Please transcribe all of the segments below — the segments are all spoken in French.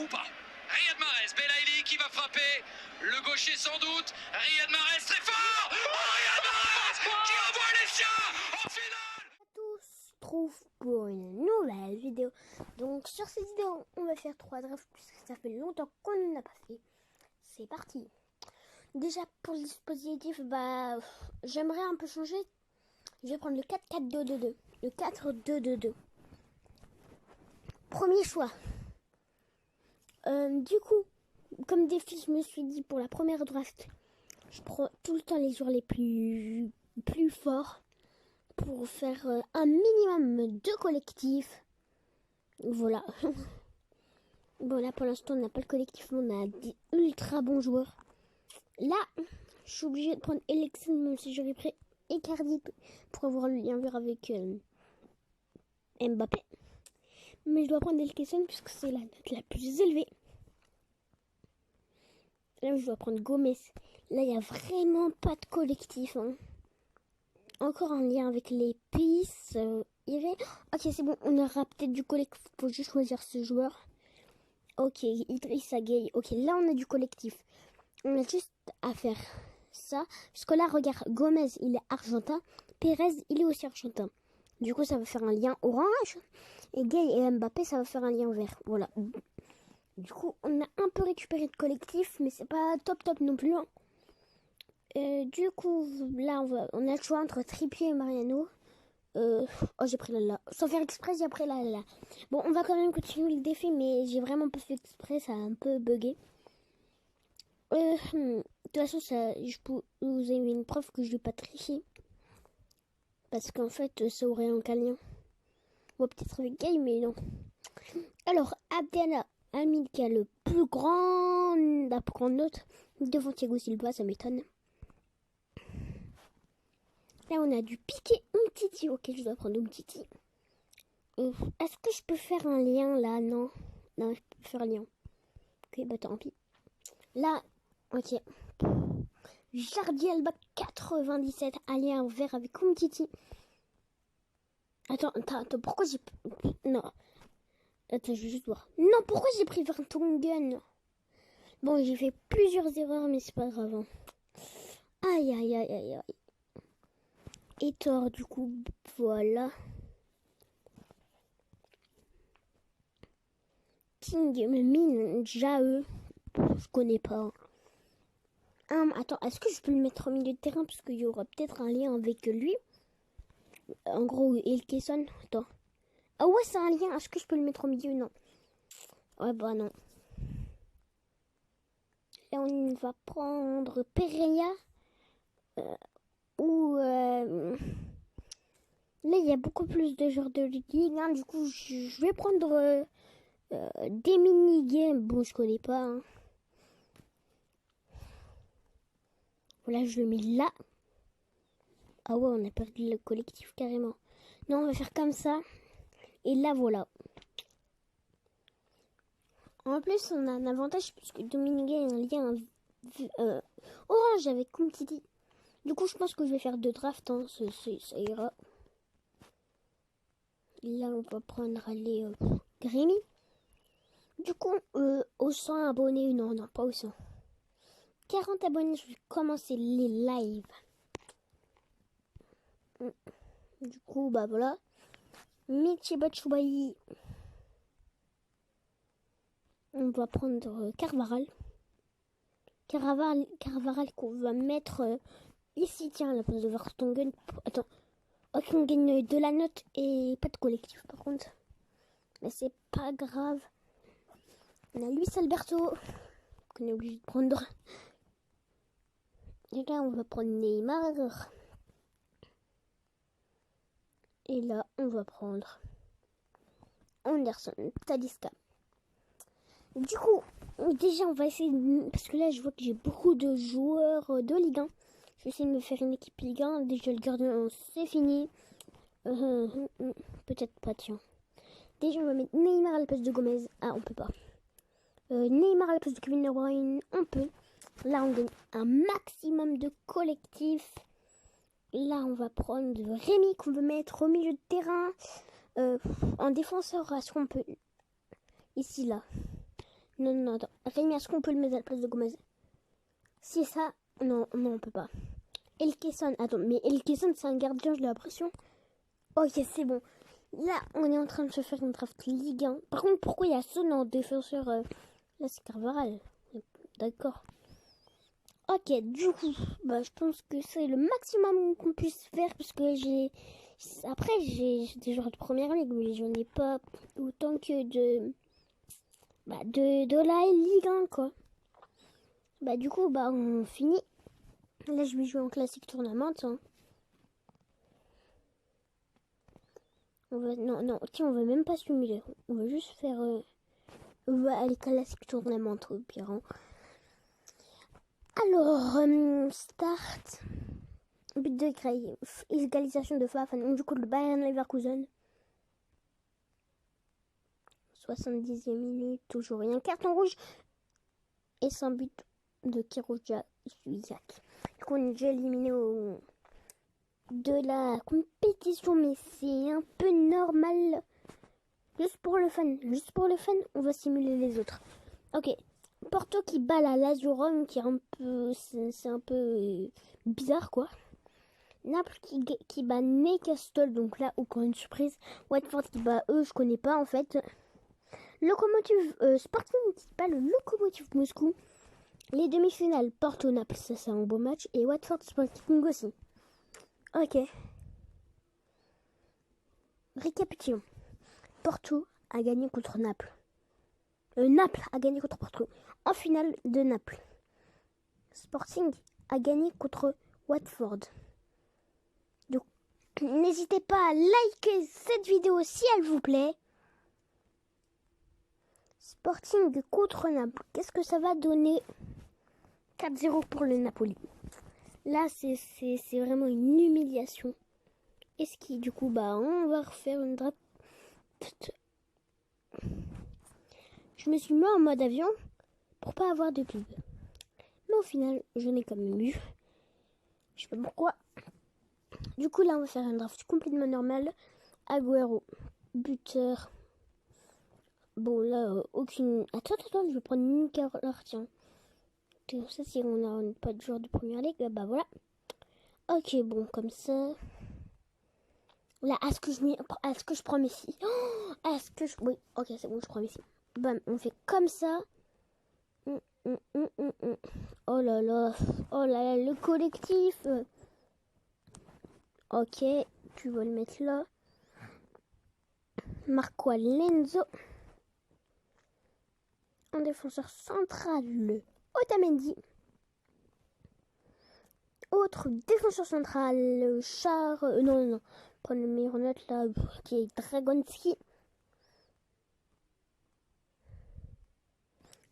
ou pas. Riyad Mahrez, Belaïli qui va frapper. Le gaucher sans doute. Riyad Mahrez très fort. Oh, Riyad Mahrez qui envoie les siens en finale. Tous trouve pour une nouvelle vidéo. Donc sur cette vidéo, on va faire 3 drafts puisque ça fait longtemps qu'on ne l'a pas fait. C'est parti. Déjà pour le dispositif, j'aimerais un peu changer. Je vais prendre le 4-4-2-2-2. Le 4-2-2-2. Premier choix. Du coup, comme défi, je me suis dit pour la première draft, je prends tout le temps les joueurs les plus forts pour faire un minimum de collectif. Voilà. Bon, là pour l'instant, on n'a pas le collectif, mais on a des ultra bons joueurs. Là, je suis obligée de prendre Elexen, même si j'aurais pris Icardi pour avoir le lien vert avec Mbappé. Mais je dois prendre Elkeson puisque c'est la note la plus élevée. Là, je dois prendre Gomez. Là, il n'y a vraiment pas de collectif. Hein. Encore un lien avec les pistes. Ok, c'est bon. On aura peut-être du collectif. Il faut juste choisir ce joueur. Ok, Idrissa Gueye. Ok, là, on a du collectif. On a juste à faire ça. Parce que là, regarde, Gomez, il est argentin. Pérez, il est aussi argentin. Du coup, ça va faire un lien orange. Et Gueye et Mbappé, ça va faire un lien vert. Voilà. Du coup, on a un peu récupéré de collectif, mais c'est pas top non plus. Hein. Du coup, là, on a le choix entre Trippier et Mariano. Oh, j'ai pris là. Sans faire exprès, j'ai pris là. Bon, on va quand même continuer le défi, mais j'ai vraiment pas fait exprès, ça a un peu bugué. De toute façon, vous avez une preuve que je vais pas tricher. Parce qu'en fait, ça aurait un lien. Bon, peut-être avec Gueye, mais non. Alors, Abdallah Hamid qui a la plus grande note devant Thiago Silva, ça m'étonne. Là, on a du Piqué Umtiti. Ok, je dois prendre Umtiti. Est-ce que je peux faire un lien là? Non, je peux faire un lien. Ok, bah tant pis. Là, ok. Jordi Alba 97, un lien vert avec Umtiti. Attends, pourquoi j'ai... Non. Attends, je vais juste voir. Non, pourquoi j'ai pris Vertonghen? Bon, j'ai fait plusieurs erreurs, mais c'est pas grave. Hein. Aïe. Et tort, du coup, voilà. King Min Jae. Je connais pas. Attends, est-ce que je peux le mettre au milieu de terrain? Parce qu'il y aura peut-être un lien avec lui. En gros, Elkeson. Attends. Ah ouais, c'est un lien. Est-ce que je peux le mettre au milieu? Non. Ouais, bah non. Là, on va prendre Pereira. Là, il y a beaucoup plus de joueurs de Ligue 1. Du coup, je vais prendre des mini-games. Bon, je connais pas. Hein. Voilà, je le mets là. Ah ouais, on a perdu le collectif carrément. Non, on va faire comme ça. Et là, voilà. En plus, on a un avantage puisque Dominique a un lien orange avec Umtiti. Du coup, je pense que je vais faire 2 drafts. Hein. Ça ira. Là, on va prendre les Grémy. Du coup, au 100 abonnés, non, pas au 100. 40 abonnés, je vais commencer les lives. Du coup, bah voilà. Michy Batshuayi. On va prendre Carvajal. Carvajal qu'on va mettre ici, tiens, à la place de Vertonghen. Attends. Ok, on gagne de la note et pas de collectif par contre. Mais c'est pas grave. On a Luis Alberto qu'on est obligé de prendre. Et là, on va prendre Neymar. Et là, on va prendre Anderson Talisca. Du coup, déjà, on va essayer parce que là, je vois que j'ai beaucoup de joueurs de Ligue 1. Je vais essayer de me faire une équipe Ligue 1. Déjà, le gardien, c'est fini. Peut-être pas, tiens. Déjà, on va mettre Neymar à la place de Gomez. Ah, on peut pas. Neymar à la place de Kevin De Bruyne. On peut. Là, on gagne un maximum de collectifs. Là, on va prendre Rémi qu'on veut mettre au milieu de terrain. En défenseur, est-ce qu'on peut... Ici, là. Non, non, attends. Rémi, est-ce qu'on peut le mettre à la place de Gomez? Si ça... Non, non, on peut pas. Elkeson, attends, mais Elkeson, c'est un gardien, je l'ai l'impression. Ok, c'est bon. Là, on est en train de se faire une draft Ligue 1. Par contre, pourquoi il y a Son en défenseur Là, c'est Carvaral. D'accord. Ok, du coup, bah, je pense que c'est le maximum qu'on puisse faire parce que j'ai... Après, j'ai des joueurs de première ligue, mais j'en ai pas autant que de la Ligue 1, quoi. Bah, du coup, bah, on finit. Là, je vais jouer en classique tournament, hein. Non, tiens, on va même pas simuler. On va juste faire... on va aller classique tournament, au pire, hein. Alors, start. But de Gray. Égalisation de Fafan. Du coup, le Bayern Leverkusen. 70e minute. Toujours rien. Carton rouge. Et sans but de Kiroja Suizac. Du coup, on est déjà éliminé de la compétition. Mais c'est un peu normal. Juste pour le fun. Juste pour le fun, on va simuler les autres. Ok. Porto qui bat la Lazio Rome, qui est un peu... C'est un peu bizarre, quoi. Naples qui bat Newcastle, donc là, aucune surprise. Watford qui bat eux, je connais pas en fait. Locomotive Sporting qui bat le Locomotive Moscou. Les demi-finales Porto-Naples, ça c'est un beau match. Et Watford Sporting aussi. Ok. Récapitulons. Porto a gagné contre Naples. Naples a gagné contre Porto. En finale de Naples. Sporting a gagné contre Watford. Donc, n'hésitez pas à liker cette vidéo si elle vous plaît. Sporting contre Naples. Qu'est-ce que ça va donner? 4-0 pour le Napoli. Là, c'est vraiment une humiliation. Et ce qui, du coup, bah, on va refaire une draft. Je me suis mis en mode avion pour pas avoir de pub. Mais au final, j'en ai quand même eu. Je sais pas pourquoi. Du coup, là, on va faire un draft complètement normal. Agüero, buteur. Bon, là, aucune... Attends, je vais prendre une carrière, tiens. Comme ça, si on n'a pas de joueur de première ligue, bah voilà. Ok, bon, comme ça. Là, est-ce que je prends Messi? Oui, ok, c'est bon, je prends Messi. Bam, on fait comme ça. Oh là là. Oh là là, le collectif. Ok, tu vas le mettre là. Marco Lenzo. En défenseur central, le Otamendi. Autre défenseur central, Char... non. Prendre le meilleur note là, qui est Dragonski.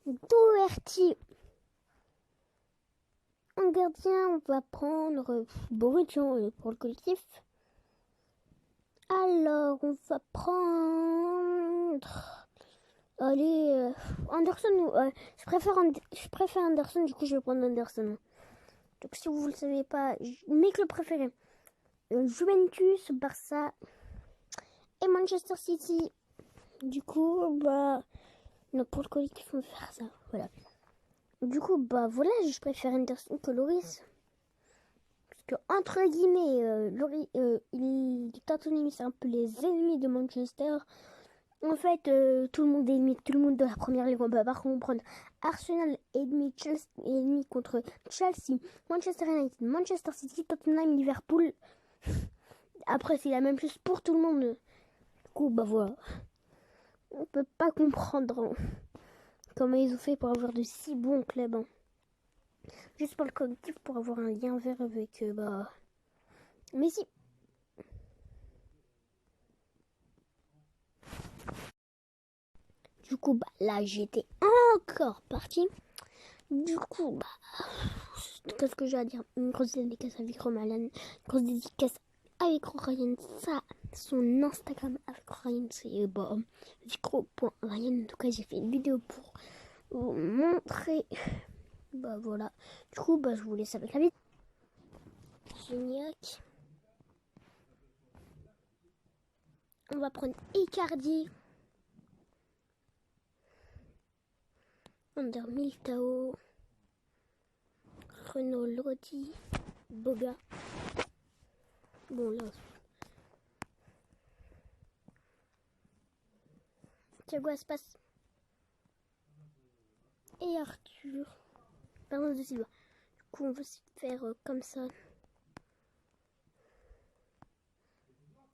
Doherty. En gardien, on va prendre Boruchan pour le collectif. Alors, on va prendre... Allez, Anderson. Je préfère Anderson, du coup je vais prendre Anderson. Donc si vous ne le savez pas, mes clubs préférés. Juventus, Barça et Manchester City. Du coup, bah... Non, pour le collectif, on va faire ça. Voilà. Du coup, bah voilà, je préfère Anderson que Loris. Parce que, entre guillemets, Loris, Tottenham, c'est un peu les ennemis de Manchester. En fait, tout le monde est ennemi, tout le monde de la première ligue. On peut pas comprendre. Arsenal est ennemi, Chelsea est ennemi contre Chelsea, Manchester United, Manchester City, Tottenham, Liverpool. Après, c'est la même chose pour tout le monde. Du coup, bah voilà. On peut pas comprendre comment ils ont fait pour avoir de si bons clubs. Hein. Juste pour le collectif, pour avoir un lien vert avec bah... Messi. Du coup, bah là, j'étais encore partie. Du coup, bah... Qu'est-ce que j'ai à dire? Une grosse dédicace avec Romain. Une grosse dédicace avec Ryan. Ça, son Instagram avec Ryan, c'est bah... Vicro.Ryan. En tout cas, j'ai fait une vidéo pour vous montrer... Bah voilà. Du coup, bah je vous laisse avec la vidéo. Gignac. On va prendre Icardi. Under Miltao, Renault Lodi, Boga. Bon là. Thiago Aspas. Et Arthur. Pardon de Silva. Du coup on va se faire comme ça.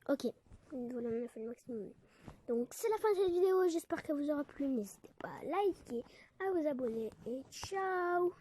Ok. Voilà, on a fait le maximum. Donc c'est la fin de cette vidéo. J'espère qu'elle vous aura plu. N'hésitez pas à liker, à vous abonner et ciao.